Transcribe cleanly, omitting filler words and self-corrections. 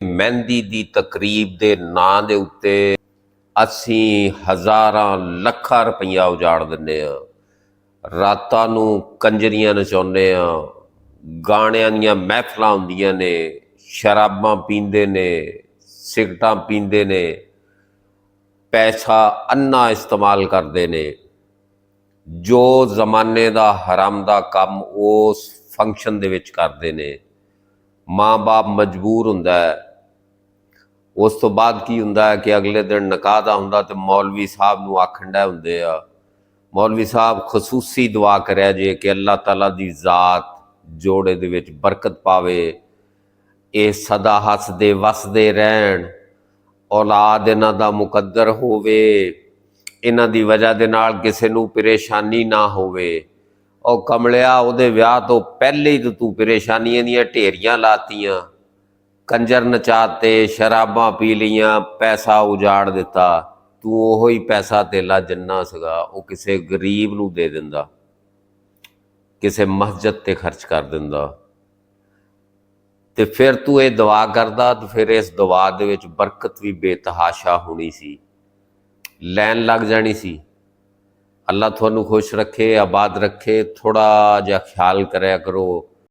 ਮਹਿੰਦੀ ਦੀ ਤਕਰੀਬ ਦੇ ਨਾਂ ਦੇ ਉੱਤੇ ਅਸੀਂ ਹਜ਼ਾਰਾਂ ਲੱਖਾਂ ਰੁਪਈਆ ਉਜਾੜ ਦਿੰਦੇ ਹਾਂ। ਰਾਤਾਂ ਨੂੰ ਕੰਜਰੀਆਂ ਨਚਾਉਂਦੇ ਹਾਂ, ਗਾਣਿਆਂ ਦੀਆਂ ਮਹਿਫਲਾਂ ਹੁੰਦੀਆਂ ਨੇ, ਸ਼ਰਾਬਾਂ ਪੀਂਦੇ ਨੇ, ਸਿਗਰਟਾਂ ਪੀਂਦੇ ਨੇ, ਪੈਸਾ ਅੰਨਾ ਇਸਤੇਮਾਲ ਕਰਦੇ ਨੇ। ਜੋ ਜ਼ਮਾਨੇ ਦਾ ਹਰਾਮ ਦਾ ਕੰਮ ਉਸ ਫੰਕਸ਼ਨ ਦੇ ਵਿੱਚ ਕਰਦੇ ਨੇ। ਮਾਂ ਬਾਪ ਮਜਬੂਰ ਹੁੰਦਾ ਹੈ। ਉਸ ਤੋਂ ਬਾਅਦ ਕੀ ਹੁੰਦਾ ਹੈ ਕਿ ਅਗਲੇ ਦਿਨ ਨਿਕਾਹ ਦਾ ਹੁੰਦਾ ਤੇ ਮੌਲਵੀ ਸਾਹਿਬ ਨੂੰ ਆਖਣ ਡਏ ਹੁੰਦੇ ਆ, ਮੌਲਵੀ ਸਾਹਿਬ ਖਸੂਸੀ ਦੁਆ ਕਰਿਆ ਜੇ ਕਿ ਅੱਲਾਹ ਤਾਲਾ ਦੀ ਜ਼ਾਤ ਜੋੜੇ ਦੇ ਵਿੱਚ ਬਰਕਤ ਪਾਵੇ, ਇਹ ਸਦਾ ਹੱਸਦੇ ਵਸਦੇ ਰਹਿਣ, ਔਲਾਦ ਇਹਨਾਂ ਦਾ ਮੁਕੱਦਰ ਹੋਵੇ, ਇਹਨਾਂ ਦੀ ਵਜ੍ਹਾ ਦੇ ਨਾਲ ਕਿਸੇ ਨੂੰ ਪਰੇਸ਼ਾਨੀ ਨਾ ਹੋਵੇ। ਉਹ ਕਮਲਿਆ, ਉਹਦੇ ਵਿਆਹ ਤੋਂ ਪਹਿਲੇ ਹੀ ਤੂੰ ਪਰੇਸ਼ਾਨੀਆਂ ਦੀਆਂ ਢੇਰੀਆਂ ਲਾਤੀਆਂ, ਕੰਜਰ ਨਚਾਤੇ, ਸ਼ਰਾਬਾਂ ਪੀ ਲਈਆਂ, ਪੈਸਾ ਉਜਾੜ ਦਿੱਤਾ। ਤੂੰ ਉਹੋ ਹੀ ਪੈਸਾ ਧੇਲਾ ਜਿੰਨਾ ਸੀਗਾ ਉਹ ਕਿਸੇ ਗਰੀਬ ਨੂੰ ਦੇ ਦਿੰਦਾ, ਕਿਸੇ ਮਸਜਿਦ ਤੇ ਖਰਚ ਕਰ ਦਿੰਦਾ, ਤੇ ਫਿਰ ਤੂੰ ਇਹ ਦੁਆ ਕਰਦਾ, ਤੇ ਫਿਰ ਇਸ ਦੁਆ ਦੇ ਵਿੱਚ ਬਰਕਤ ਵੀ ਬੇਤਹਾਸ਼ਾ ਹੋਣੀ ਸੀ, ਲੈਣ ਲੱਗ ਜਾਣੀ ਸੀ। ਅੱਲਾ ਤੁਹਾਨੂੰ ਖੁਸ਼ ਰੱਖੇ, ਆਬਾਦ ਰੱਖੇ। ਥੋੜਾ ਜਿਹਾ ਖਿਆਲ ਕਰਿਆ ਕਰੋ